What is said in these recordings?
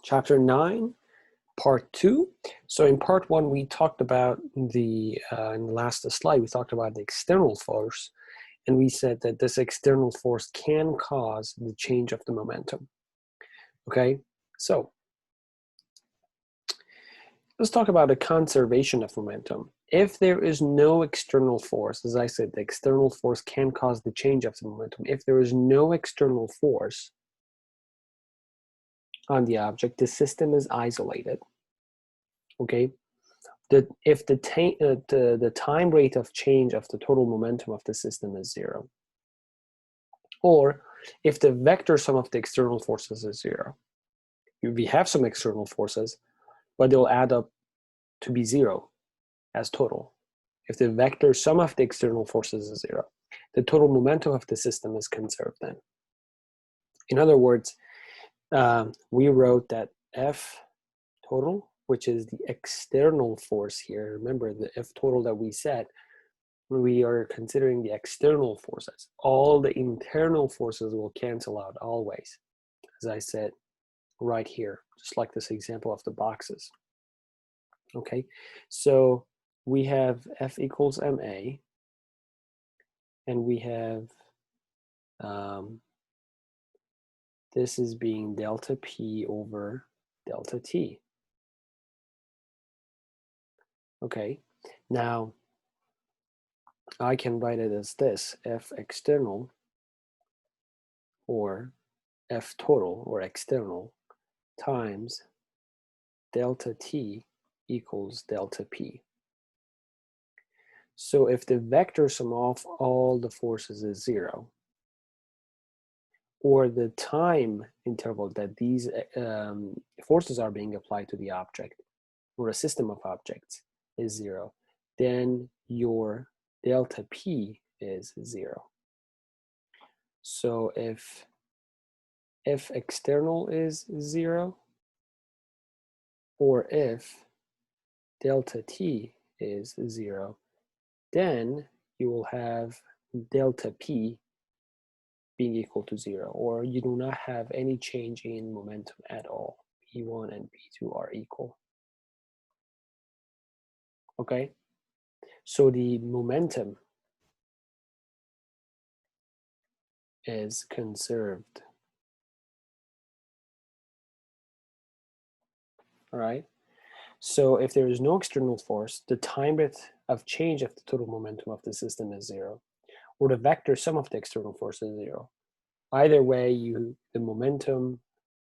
Chapter 9, part 2. So in part 1, we talked about in the last slide, we talked about the external force, and we said that this external force can cause the change of the momentum. Okay, so let's talk about the conservation of momentum. If there is no external force, as I said, the external force can cause the change of the momentum. If there is no external force on the object, the system is isolated. Okay, if the time rate of change of the total momentum of the system is 0, or if the vector sum of the external forces is 0. We have some external forces, but they'll add up to be 0 as total. If the vector sum of the external forces is 0, the total momentum of the system is conserved then. In other words, we wrote that F total, which is the external force here. Remember the F total that we set, we are considering the external forces. All the internal forces will cancel out always, as I said right here, just like this example of the boxes. Okay, so we have F equals ma, and we have this is being delta P over delta T. Okay, now I can write it as this, F external or F total or external times delta T equals delta P. So if the vector sum of all the forces is 0, or the time interval that these forces are being applied to the object or a system of objects is 0, then your delta P is 0. So if F external is 0, or if delta T is 0, then you will have delta P being equal to 0, or you do not have any change in momentum at all. P1 and P2 are equal. Okay, so the momentum is conserved. All right, so if there is no external force, the time rate of change of the total momentum of the system is 0, or the vector sum of the external force is 0. Either way, the momentum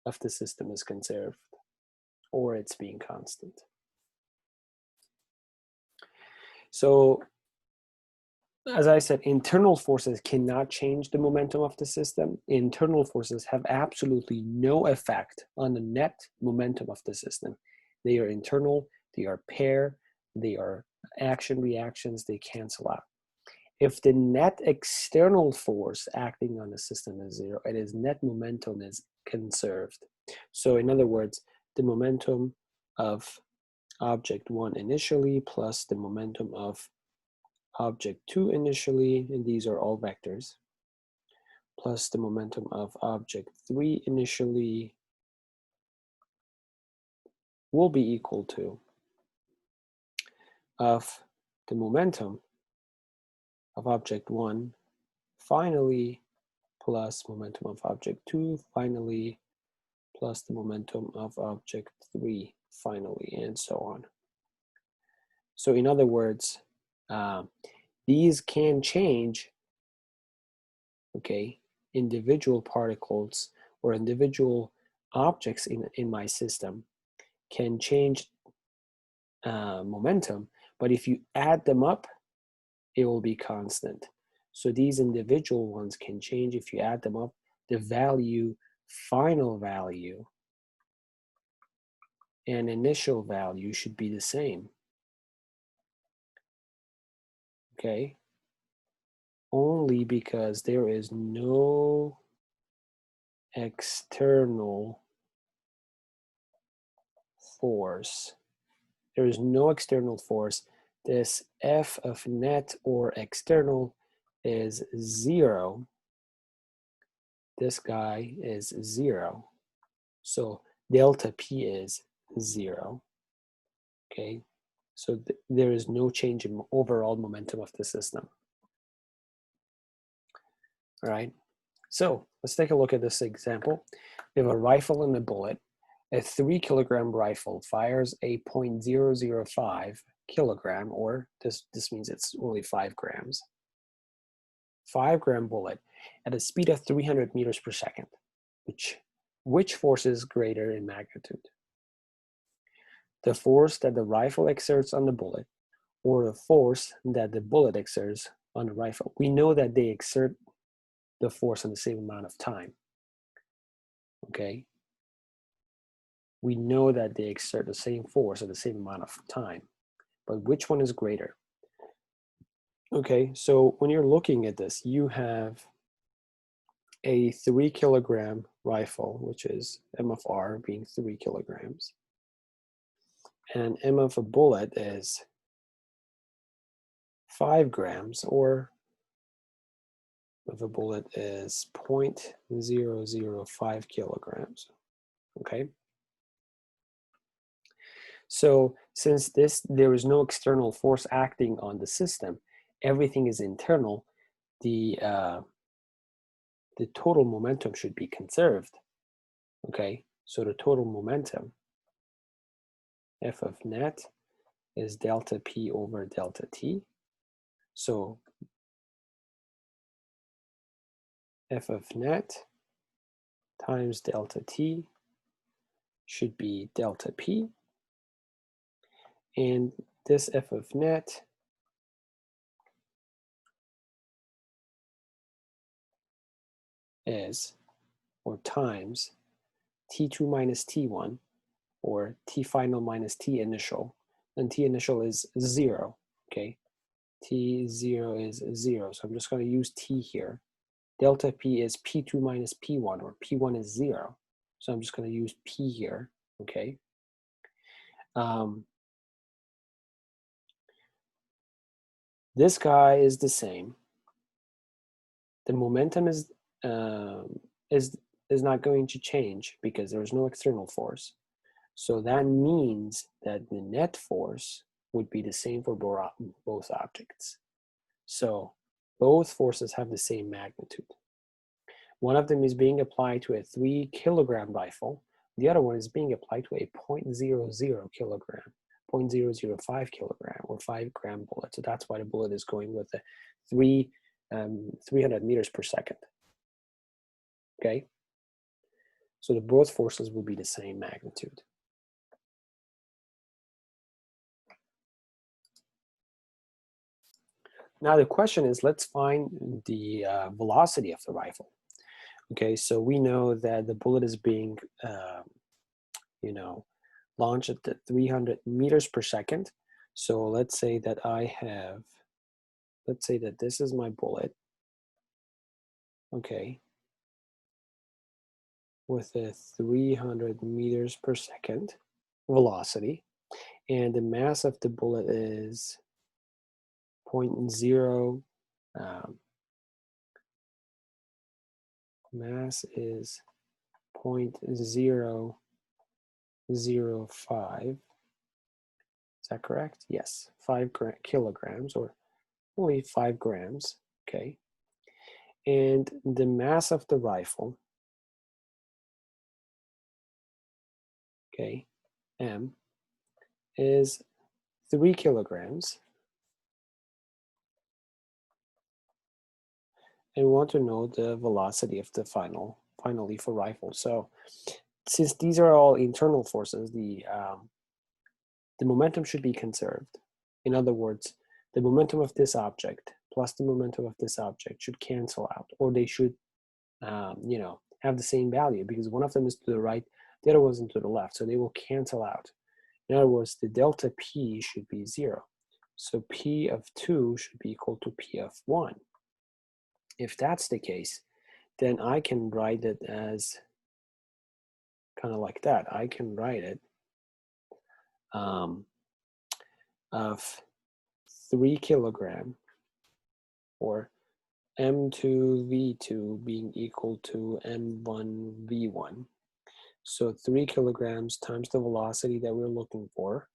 of the system is conserved, or it's being constant. So as I said, internal forces cannot change the momentum of the system. Internal forces have absolutely no effect on the net momentum of the system. They are internal, they are pair, they are action reactions, they cancel out. If the net external force acting on the system is 0, it is net momentum is conserved. So in other words, the momentum of object 1 initially plus the momentum of object 2 initially, and these are all vectors, plus the momentum of object 3 initially will be equal to of the momentum of object 1 finally plus momentum of object 2 finally plus the momentum of object 3 finally, and so on. So in other words, these can change, okay, individual particles or individual objects in my system can change momentum, but if you add them up, it will be constant. So these individual ones can change. If you add them up, the value, final value, and initial value should be the same. Okay? Only because there is no external force. There is no external force. This F of net or external is 0. This guy is 0. So delta P is 0, okay? So there is no change in overall momentum of the system. All right, so let's take a look at this example. We have a rifle and a bullet. A 3 kilogram rifle fires a 0.005 kilogram, or this means it's only 5 grams. 5-gram bullet at a speed of 300 meters per second. Which force is greater in magnitude? The force that the rifle exerts on the bullet, or the force that the bullet exerts on the rifle? We know that they exert the force in the same amount of time. Okay? We know that they exert the same force at the same amount of time, but which one is greater? Okay, so when you're looking at this, you have a 3 kilogram rifle, which is M of R being 3 kilograms, and M of a bullet is 5 grams, or of a bullet is 0.005 kilograms. Okay. So since there is no external force acting on the system, everything is internal, the total momentum should be conserved. Okay, so the total momentum, F of net, is delta P over delta T. So F of net times delta T should be delta P. And this F of net is, or times, T2 minus T1, or T final minus T initial. And T initial is 0, okay? T0 is 0, so I'm just going to use T here. Delta P is P2 minus P1, or P1 is 0. So I'm just going to use P here, okay? This guy is the same. The momentum is not going to change because there's no external force. So that means that the net force would be the same for both objects. So both forces have the same magnitude. One of them is being applied to a 3 kilogram rifle. The other one is being applied to a 0.00 kilogram, 0.005 kilogram, or 5-gram bullet. So that's why the bullet is going with a 300 meters per second. Okay? So the both forces will be the same magnitude. Now the question is, let's find the velocity of the rifle. Okay, so we know that the bullet is being, launched at 300 meters per second. So let's say that let's say that this is my bullet. Okay, with a 300 meters per second velocity, and the mass of the bullet is 0.0. Mass is 0.005. Is that correct? Yes, 5 kilograms, or only 5 grams. Okay, and the mass of the rifle, okay, M, is 3 kilograms. And we want to know the velocity of the finally for rifle. So since these are all internal forces, the momentum should be conserved. In other words, the momentum of this object plus the momentum of this object should cancel out, or they should have the same value, because one of them is to the right, the other one's to the left, so they will cancel out. In other words, the delta P should be 0. So P of 2 should be equal to P of 1. If that's the case, then I can write it as kind of like that. I can write it of 3 kilogram, or M2 V2 being equal to M1 V1. So 3 kilograms times the velocity that we're looking for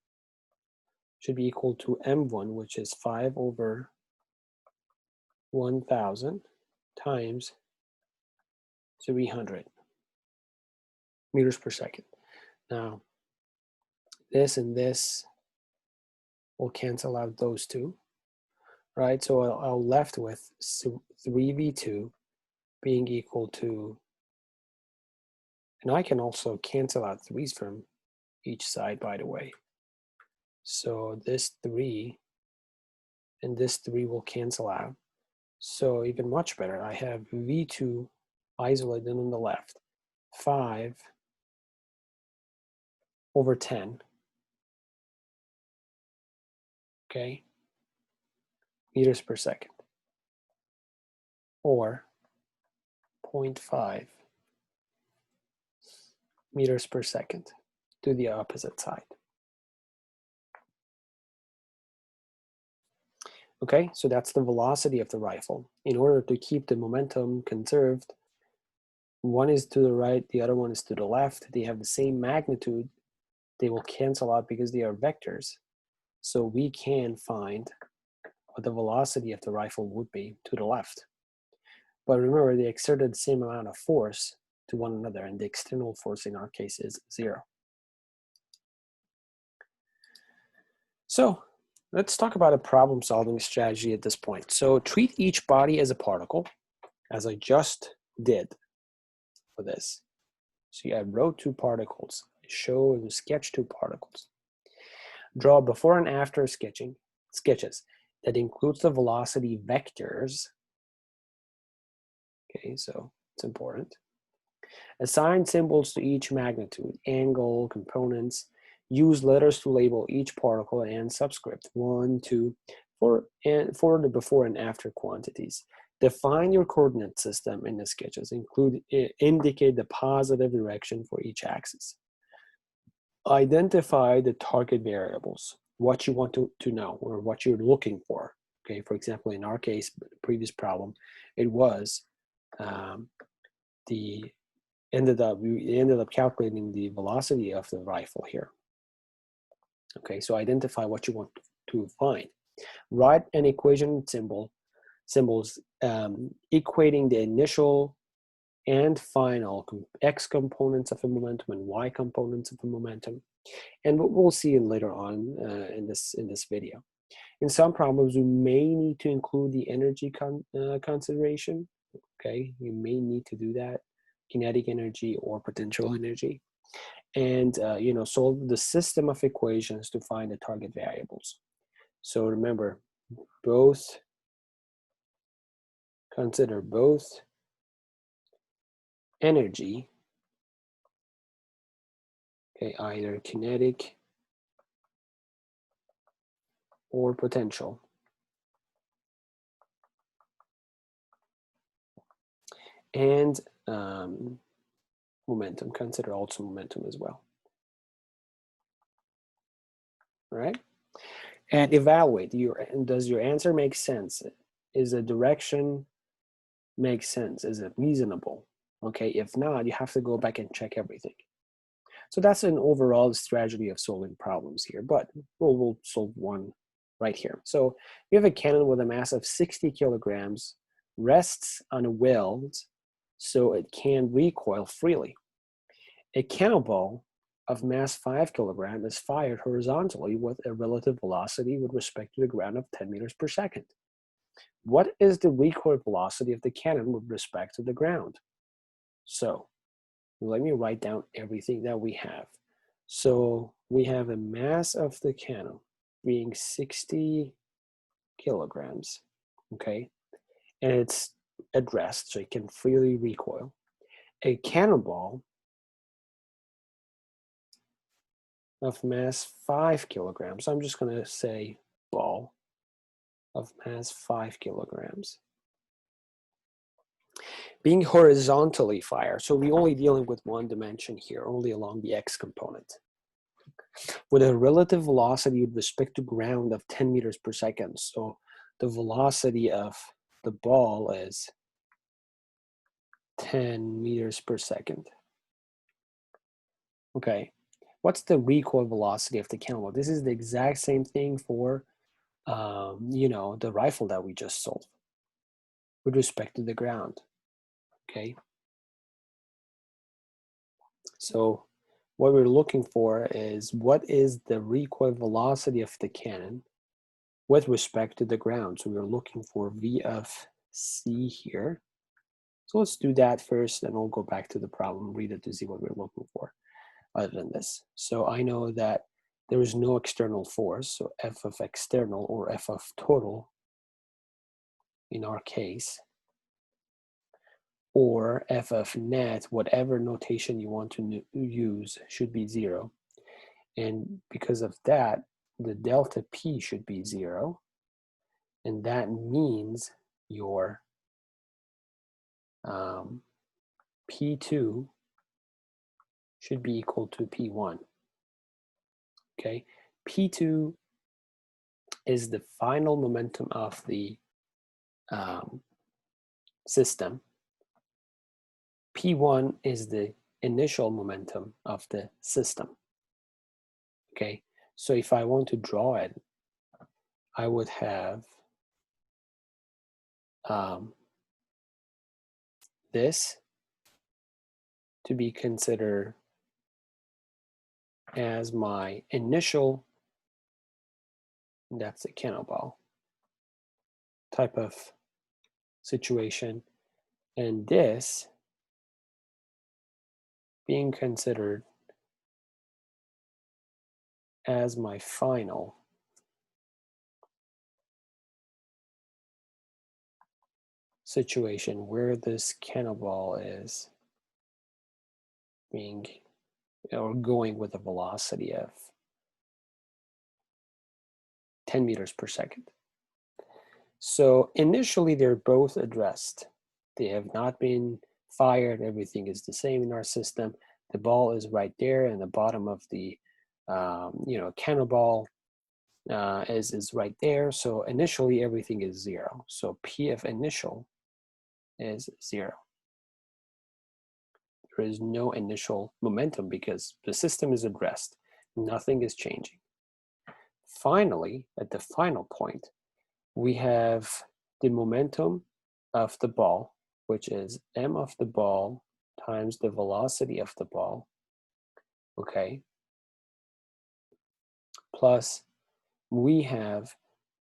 should be equal to m1, which is 5 over 1,000 times 300 meters per second. Now, this and this will cancel out those two, right? So I'll left with 3v2 being equal to, and I can also cancel out 3's from each side, by the way. So this 3 and this 3 will cancel out. So even much better, I have v2 isolated on the left, 5 over 10, okay, meters per second, or 0.5 meters per second to the opposite side. Okay, so that's the velocity of the rifle. In order to keep the momentum conserved, one is to the right, the other one is to the left. They have the same magnitude. They will cancel out because they are vectors. So we can find what the velocity of the rifle would be to the left. But remember, they exerted the same amount of force to one another, and the external force in our case is 0. So let's talk about a problem-solving strategy at this point. So treat each body as a particle, as I just did for this. So I wrote 2 particles. I showed and sketched 2 particles. Draw before and after sketches that includes the velocity vectors. Okay, so it's important. Assign symbols to each magnitude, angle, components. Use letters to label each particle and subscript 1, 2 for the before and after quantities. Define your coordinate system in the sketches. Indicate the positive direction for each axis. Identify the target variables, what you want to know or what you're looking for. Okay, for example, in our case, the previous problem, it was we ended up calculating the velocity of the rifle here. Okay, so identify what you want to find. Write an equation symbols equating the initial and final x components of a momentum and y components of a momentum, and what we'll see later on in this video. In some problems, we may need to include the energy consideration. Okay, you may need to do that, kinetic energy or potential energy, and solve the system of equations to find the target variables. So remember, consider both energy, okay, either kinetic or potential, and momentum. Consider also momentum as well. All right, and evaluate does your answer make sense? Is the direction make sense? Is it reasonable? Okay, if not, you have to go back and check everything. So that's an overall strategy of solving problems here, but we'll solve one right here. So you have a cannon with a mass of 60 kilograms, rests on a weld so it can recoil freely. A cannonball of mass 5 kilograms is fired horizontally with a relative velocity with respect to the ground of 10 meters per second. What is the recoil velocity of the cannon with respect to the ground? So let me write down everything that we have. So we have a mass of the cannon being 60 kilograms, okay? And it's at rest, so it can freely recoil. A cannonball of mass 5 kilograms, I'm just gonna say ball of mass 5 kilograms, being horizontally fired. So we're only dealing with one dimension here, only along the x component, with a relative velocity with respect to ground of 10 meters per second. So the velocity of the ball is 10 meters per second. Okay, what's the recoil velocity of the cannonball? This is the exact same thing for, the rifle that we just solved with respect to the ground. Okay, so what we're looking for is what is the recoil velocity of the cannon with respect to the ground. So we're looking for V of C here. So let's do that first, and we'll go back to the problem, read it to see what we're looking for other than this. So I know that there is no external force, so F of external or F of total in our case, or F of net, whatever notation you want to use, should be 0. And because of that, the delta P should be 0. And that means your P2 should be equal to P1. Okay, P2 is the final momentum of the system. P1 is the initial momentum of the system. Okay, so if I want to draw it, I would have this to be considered as my initial, that's a cannonball type of situation, and this being considered as my final situation where this cannonball is being or going with a velocity of 10 meters per second. So initially they're both addressed. They have not been fired. Everything is the same in our system. The ball is right there, and the bottom of the cannonball is right there. So initially everything is 0. So P of initial is 0. There is no initial momentum because the system is addressed. Nothing is changing. Finally, at the final point, we have the momentum of the ball, which is m of the ball times the velocity of the ball, okay, plus we have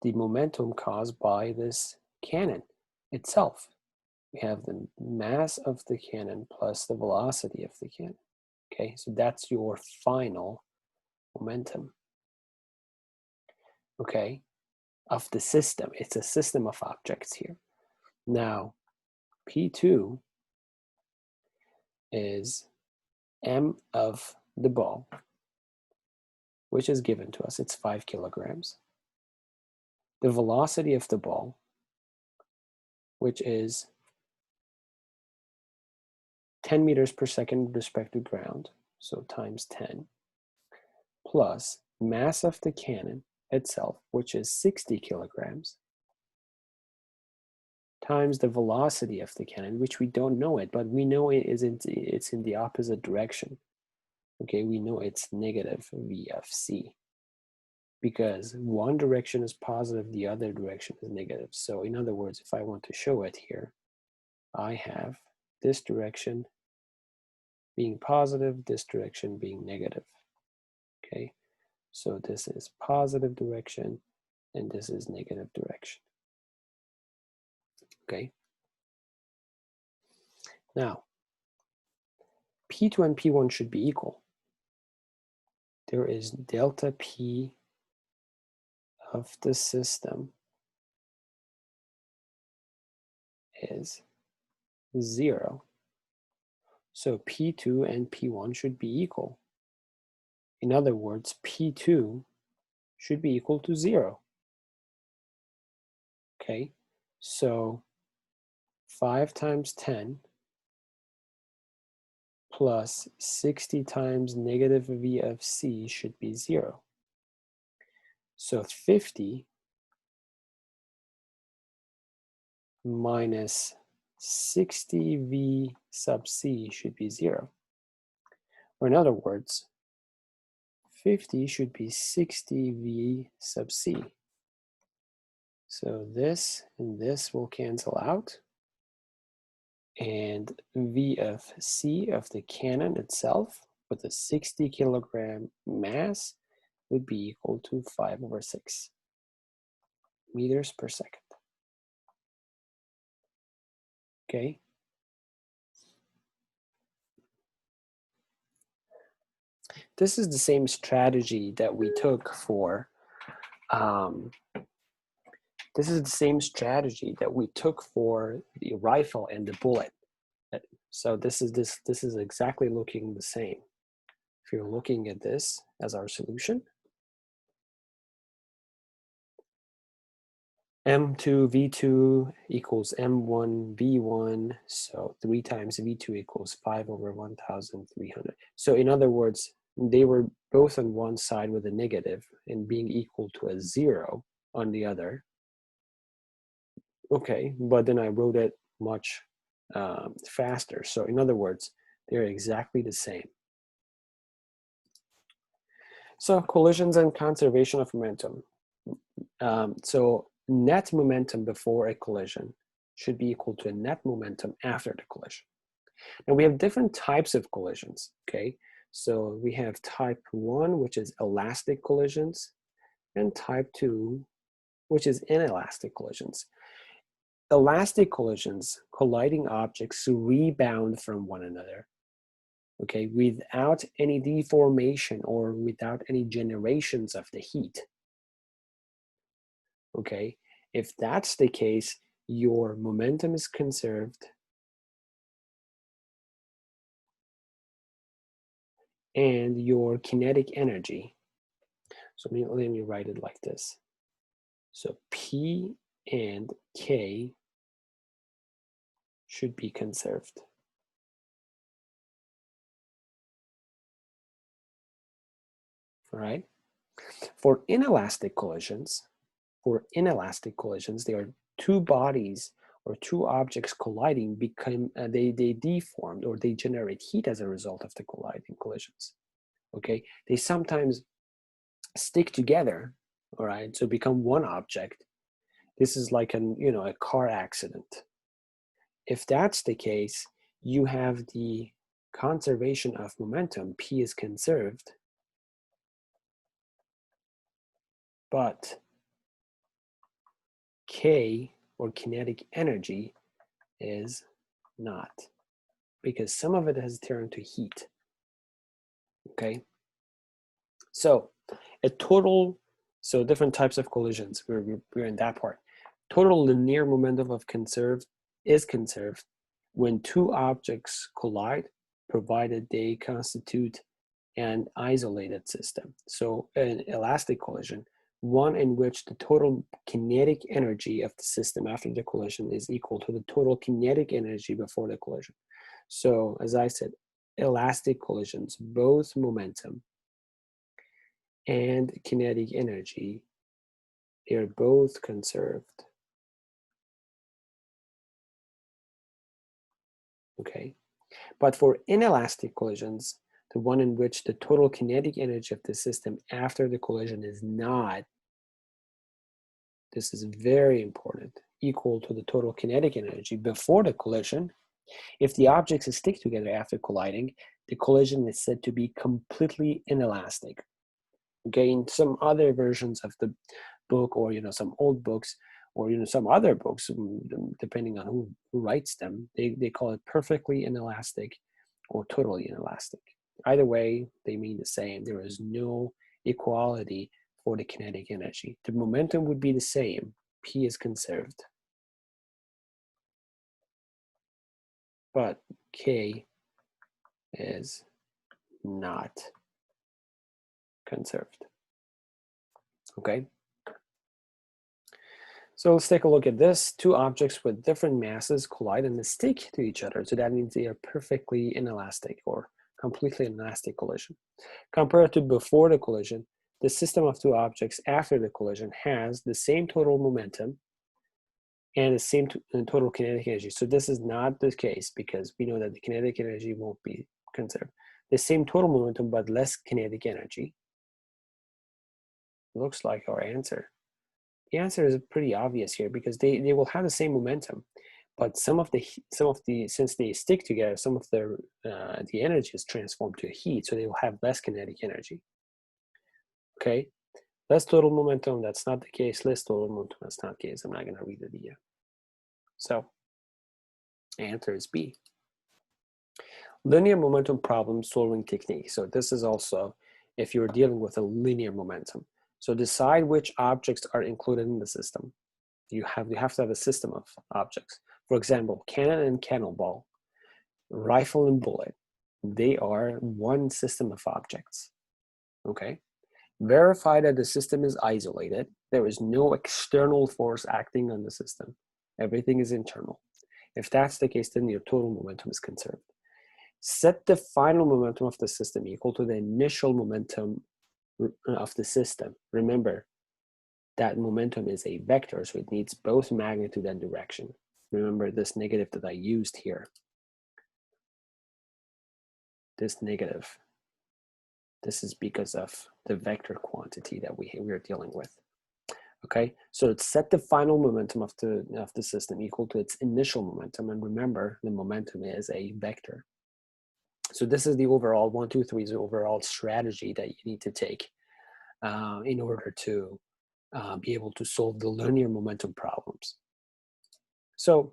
the momentum caused by this cannon itself. We have the mass of the cannon plus the velocity of the cannon. Okay, so that's your final momentum. Okay, of the system. It's a system of objects here. Now, P2 is m of the ball, which is given to us. It's 5 kilograms. The velocity of the ball, which is 10 meters per second with respect to ground, so times 10, plus mass of the cannon itself, which is 60 kilograms, times the velocity of the cannon, which we don't know it, but we know it's in the opposite direction. Okay, we know it's negative V of C because one direction is positive, the other direction is negative. So in other words, if I want to show it here, I have this direction being positive, this direction being negative. Okay, so this is positive direction and this is negative direction. Okay, now P2 and P1 should be equal. There is delta P of the system is 0. So P2 and P1 should be equal. In other words, P2 should be equal to 0. Okay, so 5 times 10 plus 60 times negative V of C should be 0. So 50 minus 60 V sub C should be 0. Or in other words, 50 should be 60 V sub c. So this and this will cancel out. And V of c of the cannon itself with a 60 kilogram mass would be equal to 5/6 meters per second. Okay. This is the same strategy that we took for the rifle and the bullet. So this is exactly looking the same. If you're looking at this as our solution, M2 V2 equals M1 V1, so 3 times V2 equals 5/1300. So in other words, they were both on one side with a negative and being equal to a 0 on the other. Okay, but then I wrote it much faster. So in other words, they're exactly the same. So collisions and conservation of momentum. So net momentum before a collision should be equal to a net momentum after the collision. Now we have different types of collisions, okay? So we have type 1, which is elastic collisions, and type 2, which is inelastic collisions. Elastic collisions, colliding objects rebound from one another, okay, without any deformation or without any generations of the heat. Okay, if that's the case, your momentum is conserved and your kinetic energy. So let me write it like this. So P and K should be conserved. All right. For inelastic collisions, they are two bodies or two objects colliding they deformed or they generate heat as a result of the colliding collisions. Okay, they sometimes stick together, all right, so become one object. This is like a car accident. If that's the case, you have the conservation of momentum. P is conserved, but K, or kinetic energy, is not, because some of it has turned to heat. Okay, so different types of collisions, we're in that part. Total linear momentum is conserved when two objects collide, provided they constitute an isolated system. So an elastic collision, one in which the total kinetic energy of the system after the collision is equal to the total kinetic energy before the collision. So as I said, elastic collisions, both momentum and kinetic energy, they are both conserved. Okay, but for inelastic collisions, the one in which the total kinetic energy of the system after the collision is not, this is very important, equal to the total kinetic energy before the collision. If the objects stick together after colliding, the collision is said to be completely inelastic. Okay, in some other versions of the book, or some old books, or some other books, depending on who writes them, they call it perfectly inelastic or totally inelastic. Either way, they mean the same. There is no equality for the kinetic energy. The momentum would be the same. P is conserved, but K is not conserved. Okay, so let's take a look at this. Two objects with different masses collide and they stick to each other. So that means they are perfectly inelastic or completely inelastic collision. Compared to before the collision, the system of two objects after the collision has the same total momentum and the same total kinetic energy. So this is not the case because we know that the kinetic energy won't be conserved. the same total momentum but less kinetic energy? Looks like our answer. The answer is pretty obvious here because they will have the same momentum, but since they stick together, some of the energy is transformed to heat, so they will have less kinetic energy. Okay, less total momentum, that's not the case. Less total momentum, that's not the case. I'm not going to read it here. So the answer is B. Linear momentum problem solving technique. So this is also if you're dealing with a linear momentum. So decide which objects are included in the system. You have to have a system of objects. For example, cannon and cannonball, rifle and bullet, they are one system of objects. Okay. Verify that the system is isolated. There is no external force acting on the system. Everything is internal. If that's the case, then your total momentum is conserved. Set the final momentum of the system equal to the initial momentum of the system. Remember, that momentum is a vector, so it needs both magnitude and direction. Remember this negative that I used here. This negative. This is because of the vector quantity that we are dealing with. Okay, so it's set the final momentum of the system equal to its initial momentum, and remember the momentum is a vector. So this is the overall 1, 2, 3 is the overall strategy that you need to take in order to be able to solve the linear momentum problems. So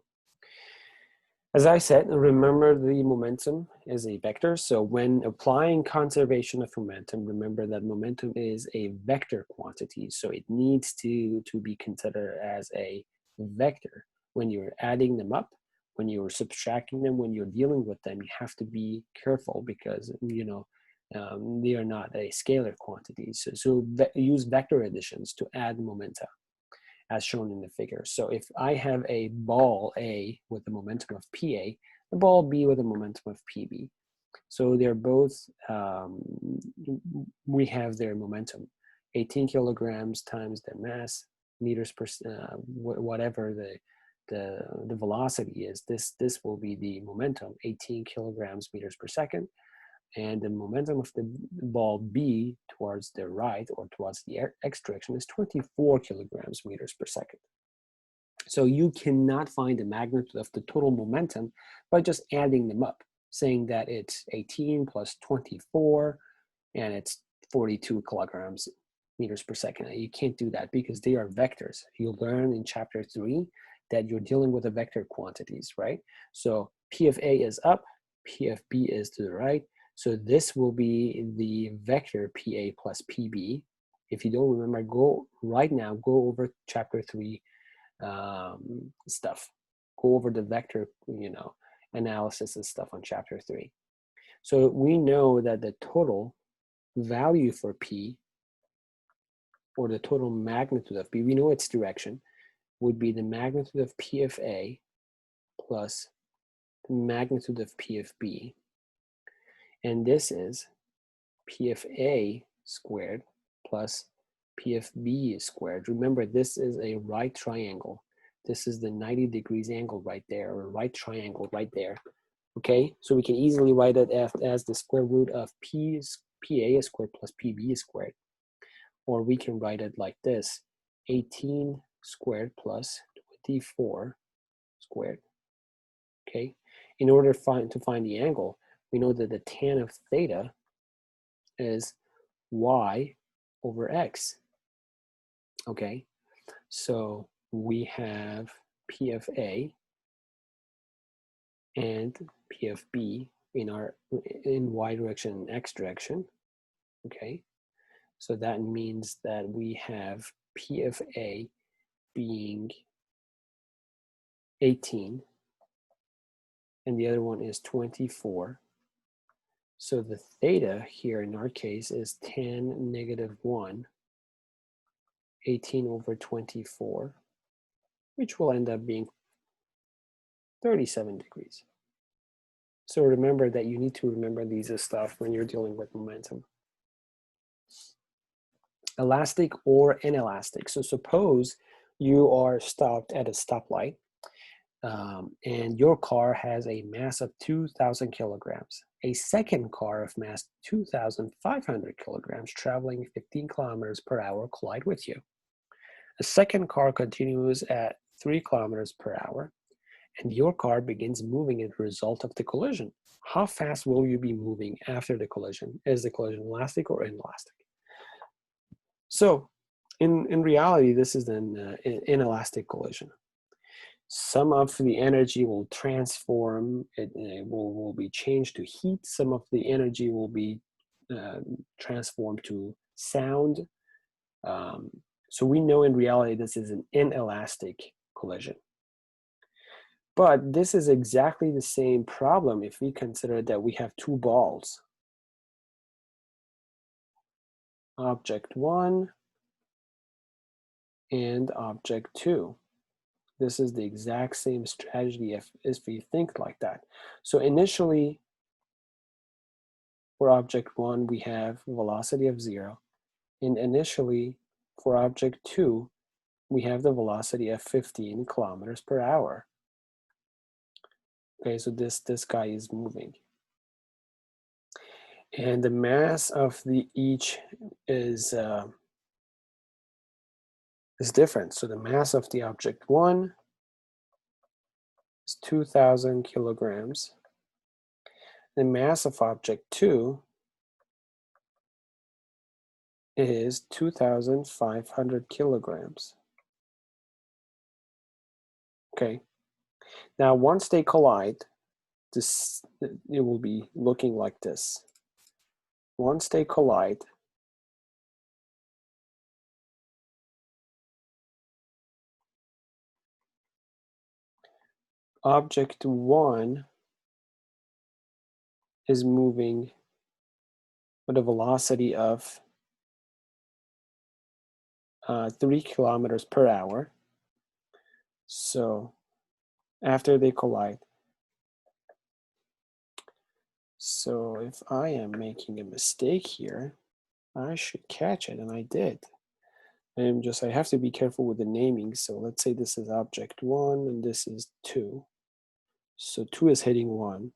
as I said, remember the momentum is a vector. So when applying conservation of momentum, remember that momentum is a vector quantity. So it needs to be considered as a vector. When you're adding them up, when you're subtracting them, when you're dealing with them, you have to be careful because, they are not a scalar quantity. So use vector additions to add momenta, as shown in the figure. So if I have a ball A with a momentum of PA, the ball B with a momentum of PB. So they're both, we have their momentum, 18 kilograms times their mass, meters per, whatever the velocity is, this will be the momentum, 18 kilograms meters per second. And the momentum of the ball B towards the right or towards the x direction is 24 kilograms meters per second. So you cannot find the magnitude of the total momentum by just adding them up, saying that it's 18 plus 24 and it's 42 kilograms meters per second. You can't do that because they are vectors. You'll learn in chapter 3 that you're dealing with the vector quantities, right? So P of A is up, P of B is to the right. So this will be the vector PA plus PB. If you don't remember, go over chapter 3 stuff. Go over the vector, analysis and stuff on chapter 3. So we know that the total value for P, or the total magnitude of P, we know its direction, would be the magnitude of P of A plus the magnitude of P of B. And this is P of A squared plus P of B squared. Remember, this is a right triangle. This is the 90 degrees angle right there, or right triangle right there. Okay, so we can easily write it as the square root of PA squared plus PB squared. Or we can write it like this, 18 squared plus 24 squared. Okay, in order to find the angle, we know that the tan of theta is y over x. Okay, so we have P of A and P of B in y direction and x direction. Okay, so that means that we have P of A being 18 and the other one is 24. So the theta here in our case is tan negative 1, 18 over 24, which will end up being 37 degrees. So remember that you need to remember these stuff when you're dealing with momentum. Elastic or inelastic. So suppose you are stopped at a stoplight. and your car has a mass of 2,000 kilograms. A second car of mass 2,500 kilograms traveling 15 kilometers per hour collide with you. A second car continues at 3 kilometers per hour, and your car begins moving as a result of the collision. How fast will you be moving after the collision? Is the collision elastic or inelastic? So, in reality, this is an inelastic collision. Some of the energy will transform, it will be changed to heat. Some of the energy will be transformed to sound. So we know in reality this is an inelastic collision. But this is exactly the same problem if we consider that we have two balls. Object 1 and object 2. This is the exact same strategy if we think like that. So initially, for object 1, we have velocity of 0. And initially, for object 2, we have the velocity of 15 kilometers per hour. Okay, so this guy is moving. And the mass of the each is different. So the mass of the object 1 is 2,000 kilograms. The mass of object 2 is 2,500 kilograms. Okay. Now, once they collide, it will be looking like this. Once they collide, object 1 is moving with a velocity of 3 kilometers per hour. So after they collide, so if I am making a mistake here, I should catch it, and I did. I have to be careful with the naming. So let's say this is object 1 and this is 2. So 2 is hitting 1,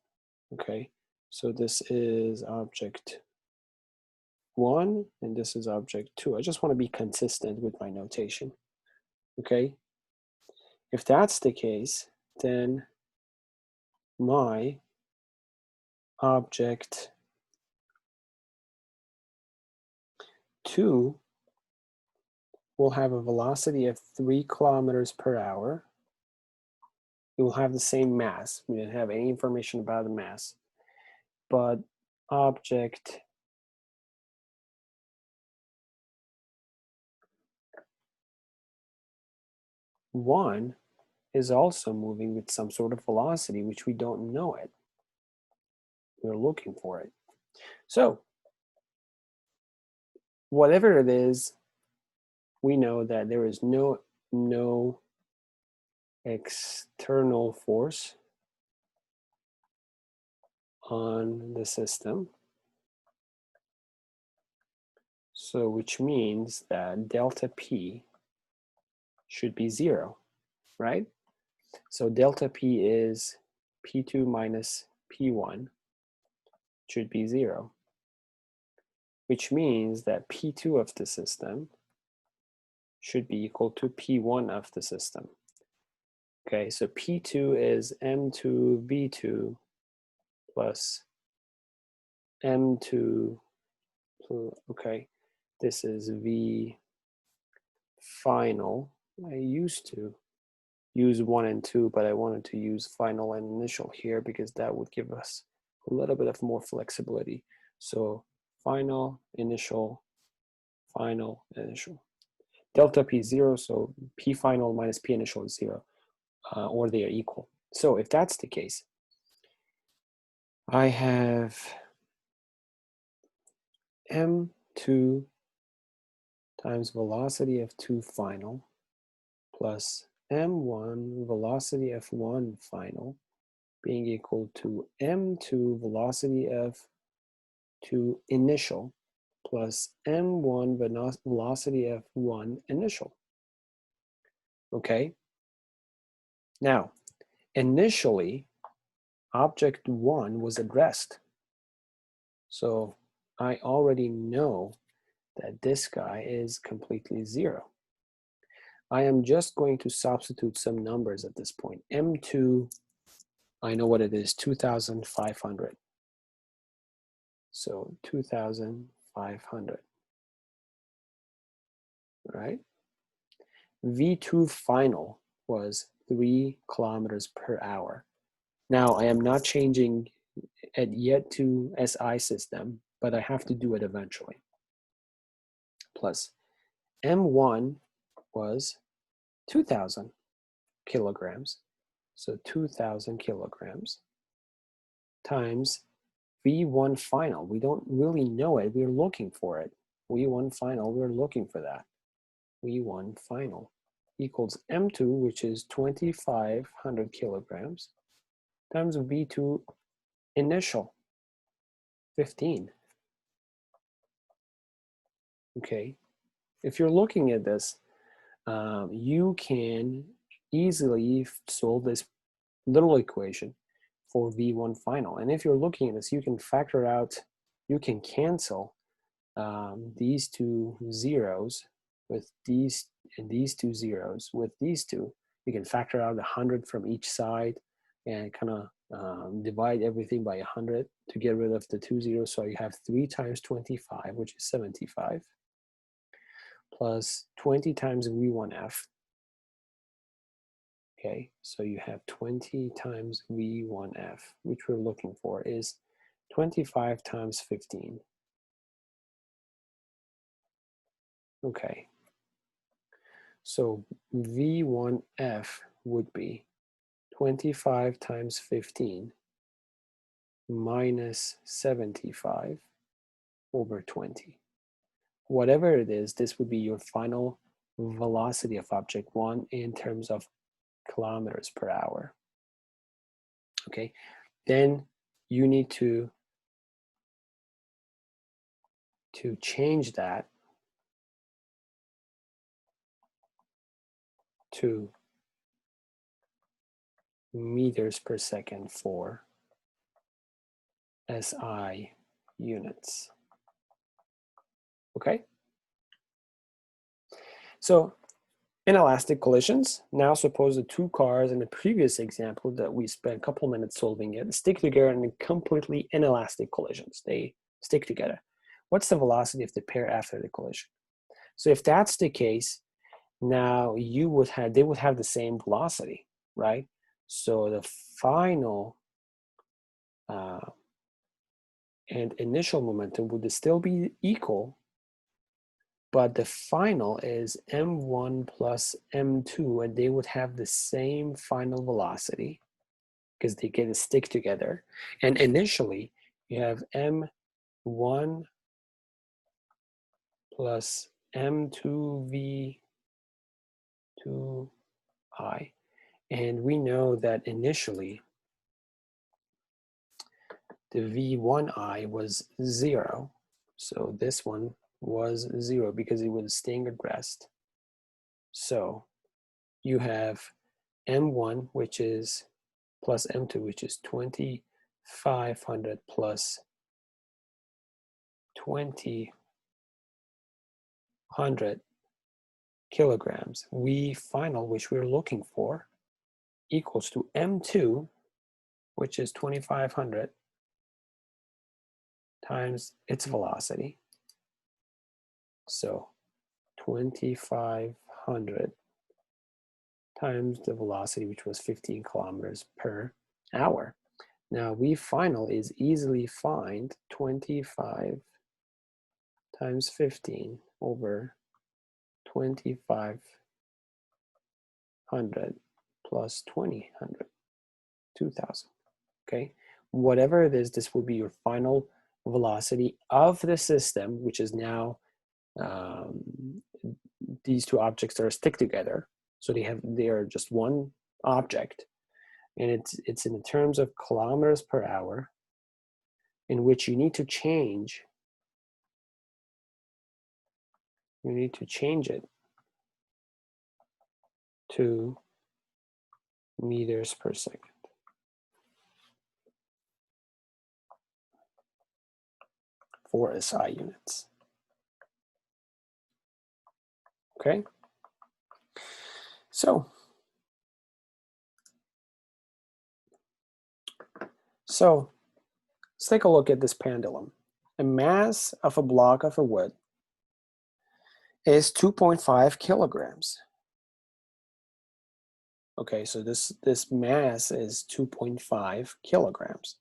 okay? So this is object 1 and this is object 2. I just want to be consistent with my notation, okay? If that's the case, then my object 2 will have a velocity of 3 kilometers per hour. It will have the same mass. We didn't have any information about the mass. But object 1 is also moving with some sort of velocity, which we don't know it. We're looking for it. So whatever it is, we know that there is no external force on the system. So which means that delta P should be 0, right? So delta P is P2 minus P1 should be 0, which means that P2 of the system should be equal to P1 of the system. Okay, so P2 is M2 V2 plus M2, okay, this is V final. I used to use 1 and 2, but I wanted to use final and initial here because that would give us a little bit of more flexibility. So final, initial, final, initial. Delta P is 0, so P final minus P initial is 0, or they are equal. So if that's the case, I have M2 times velocity of 2 final plus M1 velocity of 1 final being equal to M2 velocity of 2 initial plus M1 velocity of 1 initial. Okay? Now, initially object 1 was at rest. So I already know that this guy is completely 0. I am just going to substitute some numbers at this point. M2, I know what it is, 2,500. So 2,500, right? V2 final was 3 kilometers per hour. Now I am not changing it yet to SI system, but I have to do it eventually. Plus M1 was 2,000 kilograms. So 2,000 kilograms times V1 final. We don't really know it. We're looking for it. V1 final, we're looking for that. V1 final equals M2, which is 2,500 kilograms, times V2 initial, 15. Okay. If you're looking at this, you can easily solve this little equation for V1 final. And if you're looking at this, you can factor out, you can cancel these two zeros with these, and these two zeros with these two. You can factor out 100 from each side and kind of divide everything by 100 to get rid of the 2 zeros. So you have 3 times 25, which is 75, plus 20 times V1F. Okay, so you have 20 times V1F, which we're looking for is 25 times 15. Okay, so V1F would be 25 times 15 minus 75 over 20. Whatever it is, this would be your final velocity of object 1 in terms of kilometers per hour. Okay, then you need to change that to meters per second for SI units. Okay, so inelastic collisions. Now suppose the two cars in the previous example that we spent a couple minutes solving it stick together in completely inelastic collisions. They stick together. What's the velocity of the pair after the collision? So if that's the case, now they would have the same velocity, right? So the final and initial momentum would still be equal, but the final is m1 plus m2, and they would have the same final velocity because they get to stick together. And initially, you have m1 plus m2v2i. And we know that initially, the v1i was 0. So this one was 0 because it was staying at rest. So you have m1, which is plus m2, which is 2,500 plus 2,000 kilograms. V final, which we're looking for, equals to m2, which is 2,500 times its velocity. So 2,500 times the velocity, which was 15 kilometers per hour. Now V final is easily find 25 times 15 over 2,500 plus 2,000, 2,000. Okay, whatever it is, this will be your final velocity of the system, which is now these two objects are stick together, so they are just one object, and it's in the terms of kilometers per hour, in which you need to change it to meters per second. For SI units. Okay. So let's take a look at this pendulum. A mass of a block of wood is 2.5 kilograms. Okay, so this mass is 2.5 kilograms.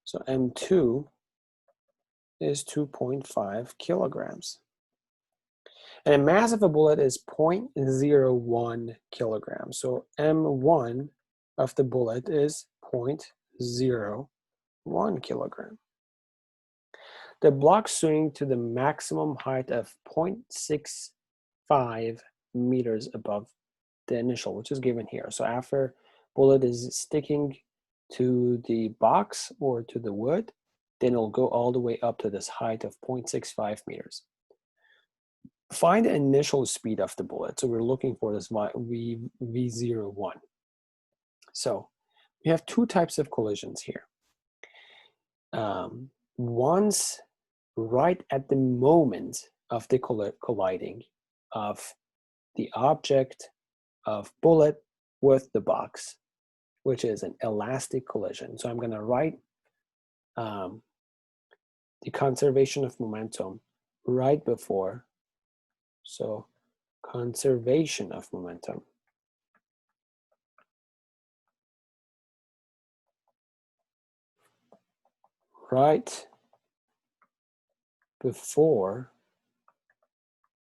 So M2 is 2.5 kilograms. And the mass of a bullet is 0.01 kilograms. So M1 of the bullet is 0.01 kilogram. The block swing to the maximum height of 0.65 meters above the initial, which is given here. So after bullet is sticking to the box or to the wood, then it'll go all the way up to this height of 0.65 meters. Find the initial speed of the bullet. So we're looking for this V01. So we have two types of collisions here. One's right at the moment of the colliding of the object of bullet with the box, which is an elastic collision. So I'm going to write the conservation of momentum right before. So conservation of momentum. Right before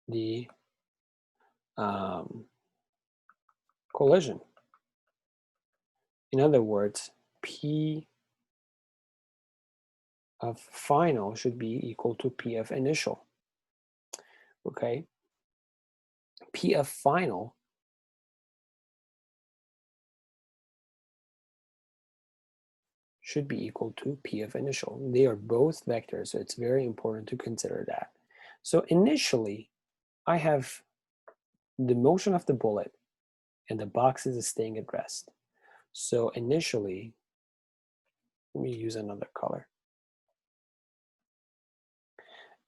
the collision. In other words, P of final should be equal to P of initial. Okay? P of final should be equal to P of initial. They are both vectors, so it's very important to consider that. So initially, I have the motion of the bullet and the box is staying at rest. So initially, let me use another color.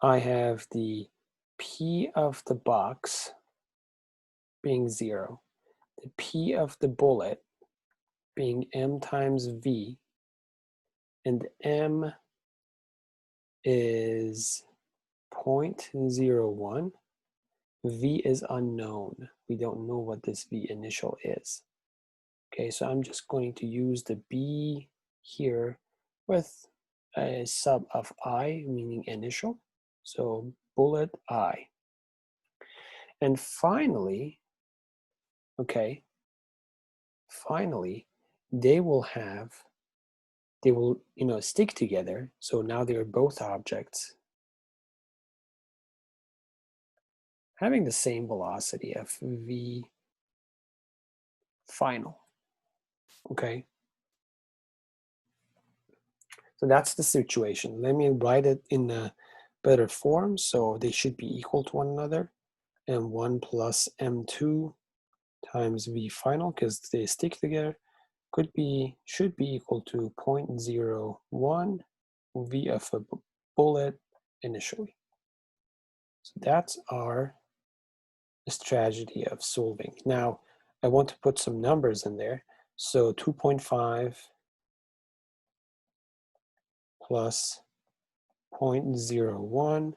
I have the P of the box being 0, the P of the bullet being M times V, and M is 0.01. V is unknown. We don't know what this V initial is. Okay, so I'm just going to use the B here with a sub of I, meaning initial. So bullet I. And finally, okay, finally, they will, stick together. So now they're both objects having the same velocity of V final. Okay. So that's the situation. Let me write it in a better form. So they should be equal to one another. M1 plus M2 times V final, because they stick together, should be equal to 0.01 V of a bullet initially. So that's our strategy of solving. Now, I want to put some numbers in there. So 2.5 plus 0.01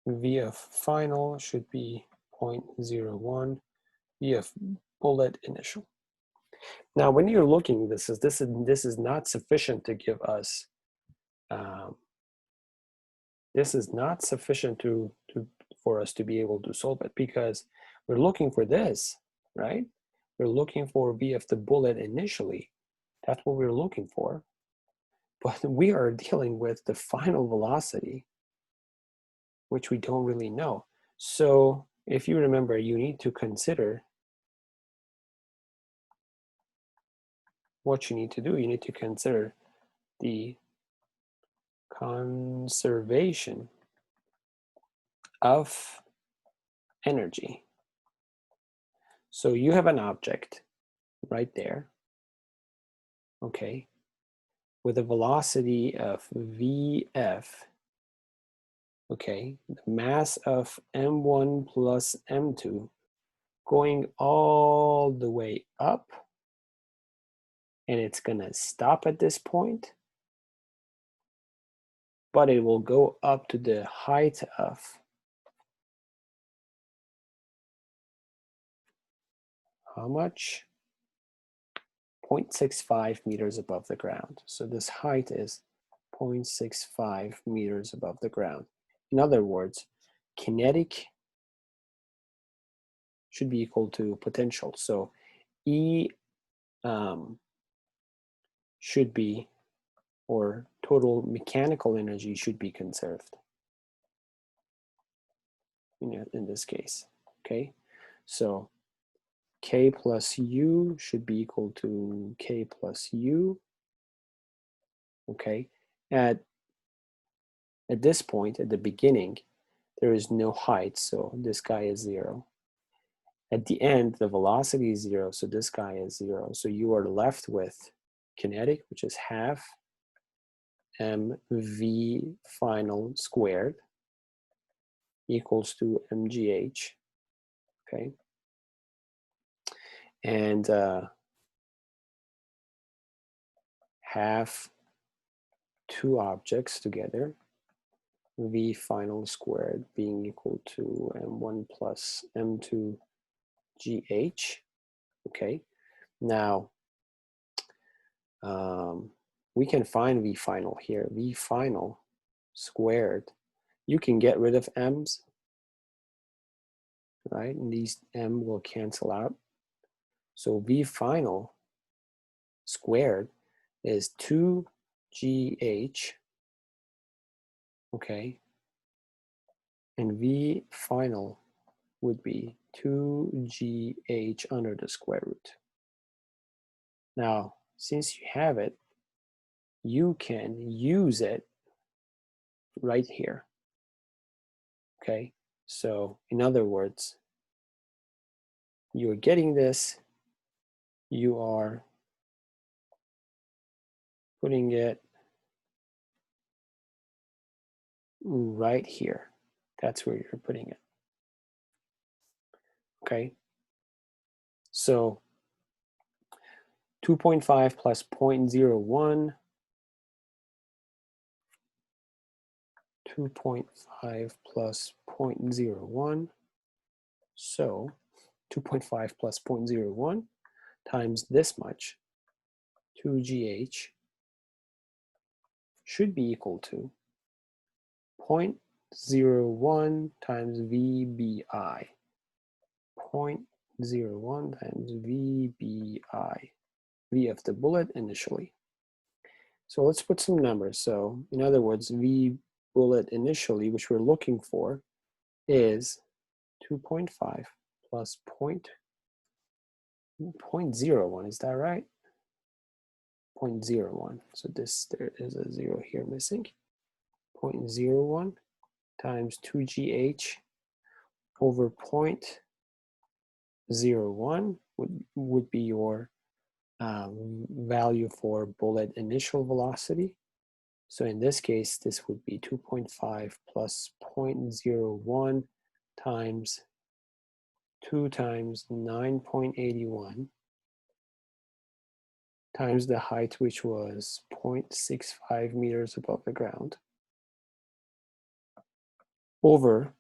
V of final should be 0.01 V of bullet initial. Now, when you're looking, this is not sufficient to give us. This is not sufficient for us to be able to solve it, because we're looking for this, right? We're looking for V of the bullet initially. That's what we're looking for. But we are dealing with the final velocity, which we don't really know. So if you remember, you need to consider what you need to do. You need to consider the conservation of energy. So you have an object right there. okay, with a velocity of Vf, okay, the mass of m1 plus m2 going all the way up, and it's going to stop at this point, but it will go up to the height of how much? 0.65 meters above the ground. So this height is 0.65 meters above the ground. In other words, kinetic should be equal to potential. So E should be, or total mechanical energy should be conserved in this case, okay? So K plus U should be equal to K plus U, okay? At this point, at the beginning, there is no height, so this guy is 0. At the end, the velocity is 0, so this guy is 0. So you are left with kinetic, which is half mv final squared equals to mgh, okay? And half two objects together, v final squared being equal to m1 plus m2 gh, okay? Now, we can find v final here. V final squared, you can get rid of m's, right? And these m will cancel out. So v final squared is 2gh, okay? And v final would be 2gh under the square root. Now, since you have it, you can use it right here, okay? So in other words, you're getting this, you are putting it right here. That's where you're putting it, okay? So 2.5 plus 0.01, 2.5 plus 0.01, so 2.5 plus 0.01 times this much, 2gh, should be equal to 0.01 times VBI. 0.01 times VBI. V of the bullet initially. So let's put some numbers. So in other words, V bullet initially, which we're looking for, is 2.5 plus 0.01. Is that right? 0.01. So there is a 0 here missing. 0.01 times 2gh over 0.01 would be your value for bullet initial velocity. So in this case, this would be 2.5 plus 0.01 times 2 times 9.81 times the height, which was 0.65 meters above the ground, over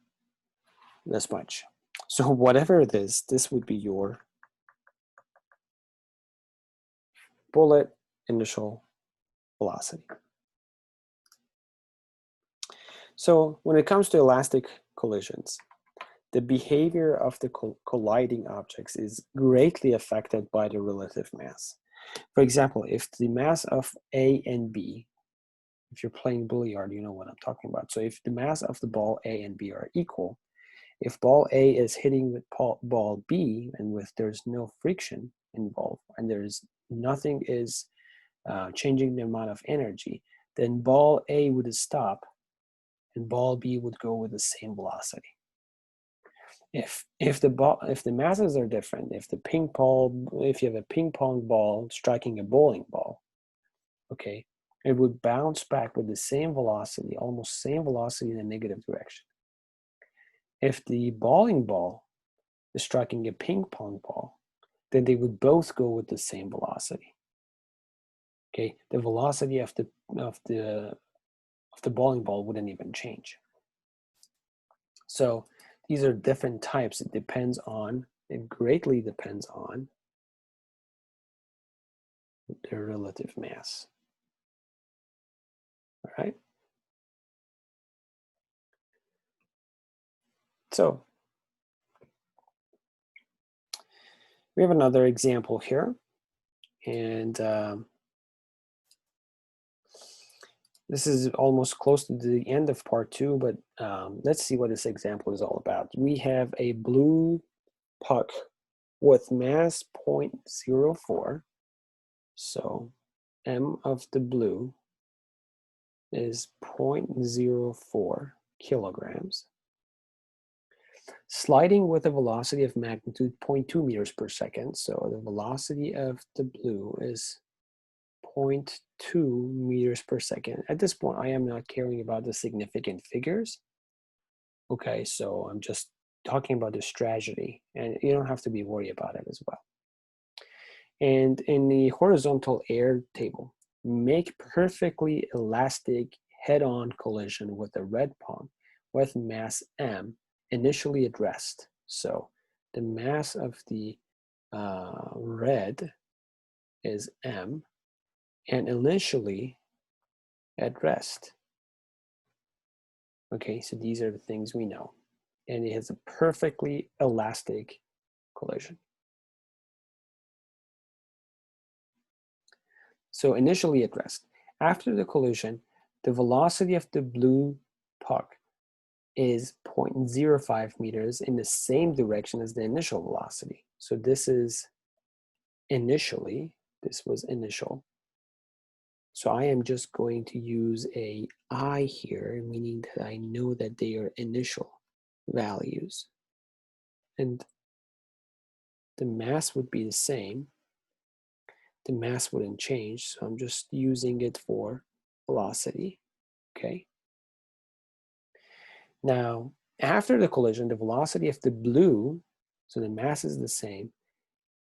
this much. So whatever it is, this would be your bullet initial velocity. So when it comes to elastic collisions, the behavior of the colliding objects is greatly affected by the relative mass. For example, if the mass of A and B, if you're playing billiard, you know what I'm talking about. So if the mass of the ball A and B are equal, if ball A is hitting with ball B and there's no friction involved and there's nothing is changing the amount of energy, then ball A would stop and ball B would go with the same velocity. If the masses are different, if you have a ping pong ball striking a bowling ball, okay, it would bounce back with the same velocity, almost same velocity in the negative direction. If the bowling ball is striking a ping pong ball, then they would both go with the same velocity. Okay, the velocity of the bowling ball wouldn't even change. So these are different types. It greatly depends on their relative mass. All right. So we have another example here, and this is almost close to the end of part 2, but let's see what this example is all about. We have a blue puck with mass 0.04. So m of the blue is 0.04 kilograms, sliding with a velocity of magnitude 0.2 meters per second. So the velocity of the blue is 0.2 meters per second. At this point, I am not caring about the significant figures. Okay, so I'm just talking about the strategy, and you don't have to be worried about it as well. And in the horizontal air table, make perfectly elastic head-on collision with a red pong with mass m initially at rest. So the mass of the red is m, and initially at rest. Okay, so these are the things we know. And it has a perfectly elastic collision. So initially at rest. After the collision, the velocity of the blue puck is 0.05 meters in the same direction as the initial velocity. So this is initially, this was initial. So I am just going to use a I here, meaning that I know that they are initial values. And the mass would be the same. The mass wouldn't change, so I'm just using it for velocity, okay? Now, after the collision, the velocity of the blue, so the mass is the same,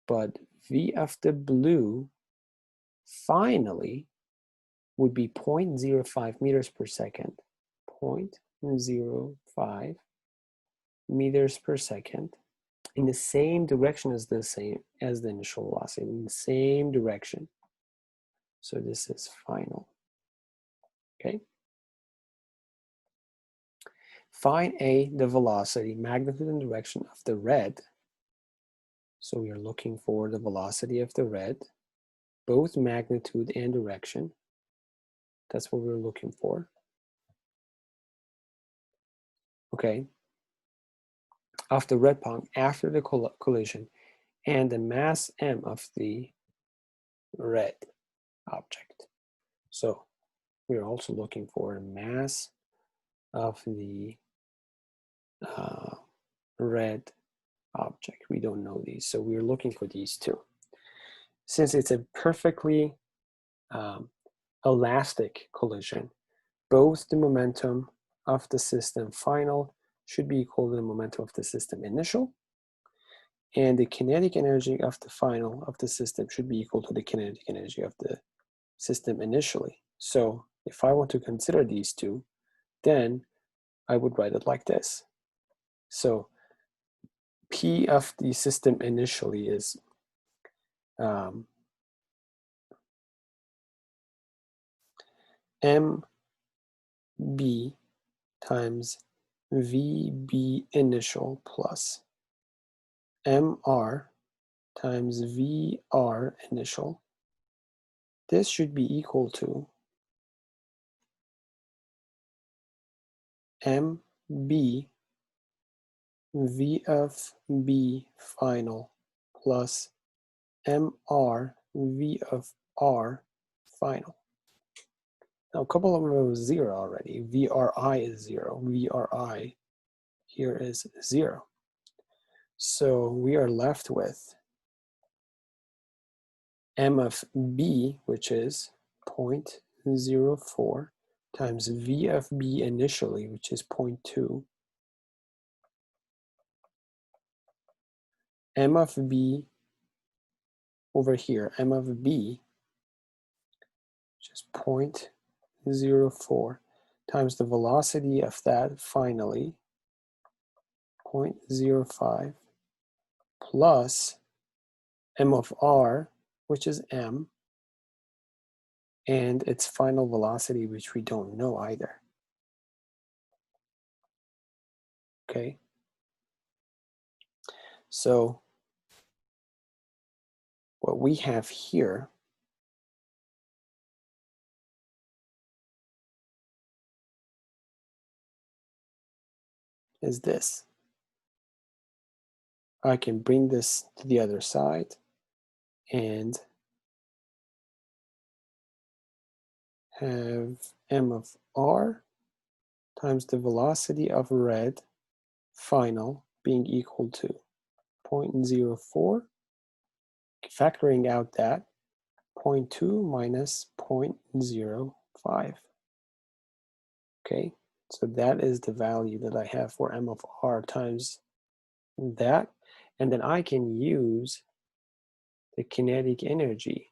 but v of the blue finally would be 0.05 meters per second, 0.05 meters per second, in the same direction as the initial velocity, in the same direction. So this is final, okay? Find A, the velocity, magnitude, and direction of the red. So we are looking for the velocity of the red, both magnitude and direction. That's what we're looking for. Okay. Of the red pong after the collision, and the mass m of the red object. So we're also looking for a mass of the red object. We don't know these, so we're looking for these two. Since it's a perfectly elastic collision, both the momentum of the system final should be equal to the momentum of the system initial, and the kinetic energy of the final of the system should be equal to the kinetic energy of the system initially. So if I want to consider these two, then I would write it like this. So P of the system initially is MB times VB initial plus MR times VR initial. This should be equal to MB V of B final plus MR V of R final. Now a couple of them are 0 already. VRI is 0. VRI here is 0. So we are left with M of B, which is 0.04 times V of B initially, which is 0.2, M of B over here, M of B, which is 0.04, times the velocity of that finally, 0.05, plus M of R, which is M, and its final velocity, which we don't know either. Okay? So what we have here is this. I can bring this to the other side and have M of R times the velocity of red final being equal to 0.04, factoring out that 0.2 minus 0.05. Okay, so that is the value that I have for M of R times that, and then I can use the kinetic energy.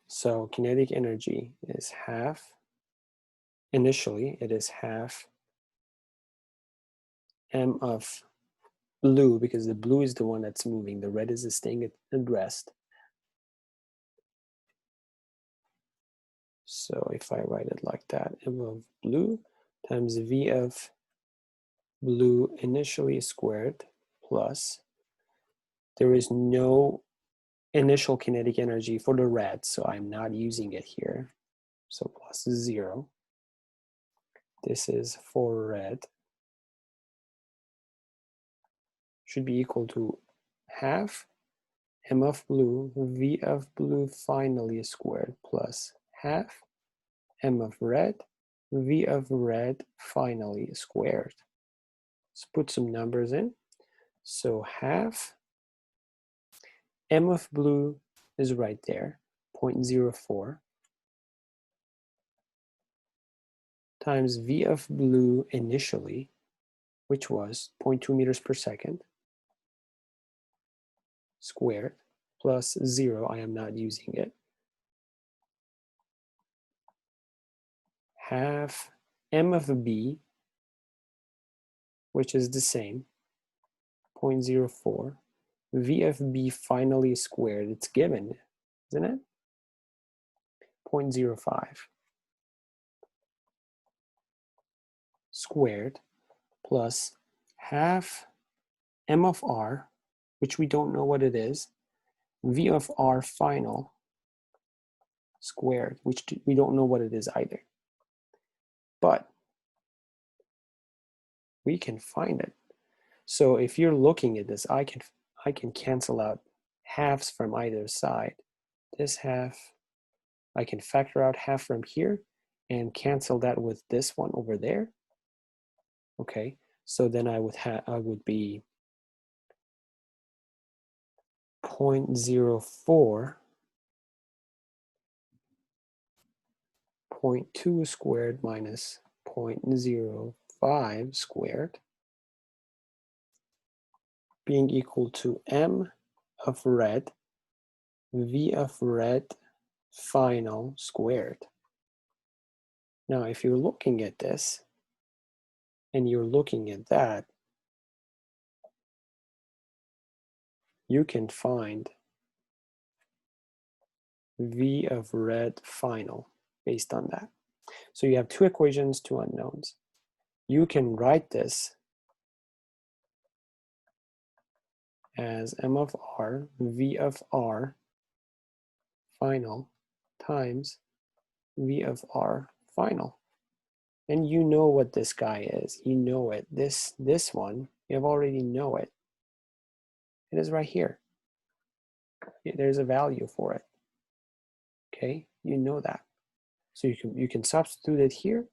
So kinetic energy is half, initially it is half M of blue, because the blue is the one that's moving, the red is staying at rest. So if I write it like that, M of blue times V of blue initially squared plus, there is no initial kinetic energy for the red, so I'm not using it here. So plus 0. This is for red. Should be equal to half M of blue, V of blue finally squared plus half M of red, V of red finally squared. Let's put some numbers in. So half M of blue is right there, 0.04, times V of blue initially, which was 0.2 meters per second, squared, plus 0, I am not using it, half M of B, which is the same, 0.04, V of B finally squared, it's given, isn't it? 0.05 squared plus half M of R, which we don't know what it is, V of R final squared, which we don't know what it is either. But we can find it. So if you're looking at this, I can cancel out halves from either side. This half, I can factor out half from here and cancel that with this one over there. Okay, so then I would be 0.04, 0.2 squared minus 0.05 squared being equal to M of red, V of red final squared. Now, if you're looking at this and you're looking at that, you can find V of red final based on that. So you have two equations, two unknowns. You can write this as M of R, V of R final times V of R final. And you know what this guy is. You know it. This one, you have already know it. It is right here. There's a value for it. Okay, you know that. So you can substitute it here,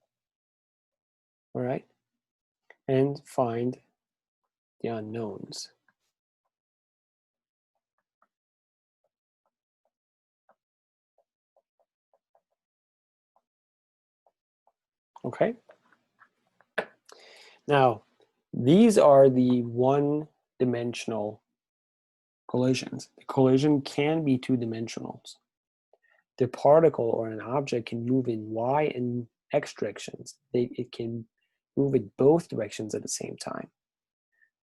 all right, and find the unknowns. Okay. Now, these are the one-dimensional collisions. The collision can be two-dimensional. The particle or an object can move in y and x directions. It can move in both directions at the same time.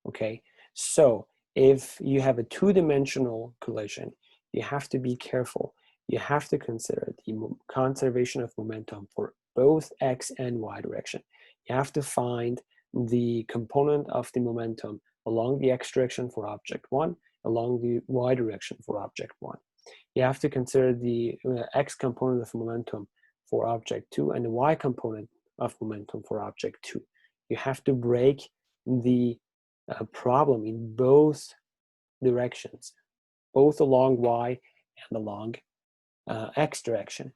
Okay, so if you have a two-dimensional collision, you have to be careful. You have to consider the conservation of momentum for both x and y direction. You have to find the component of the momentum along the x direction for object 1, along the y direction for object 1. You have to consider the x component of momentum for object 2 and the y component of momentum for object 2. You have to break the problem in both directions, both along y and along x direction.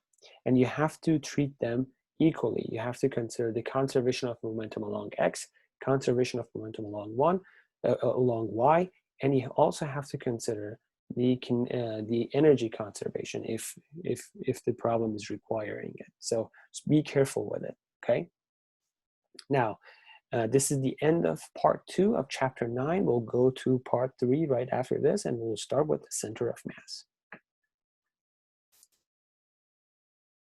And you have to treat them equally. You have to consider the conservation of momentum along x, conservation of momentum along along y, and you also have to consider the energy conservation if the problem is requiring it. So be careful with it. Okay. Now, this is the end of part 2 of chapter 9. We'll go to part 3 right after this, and we'll start with the center of mass.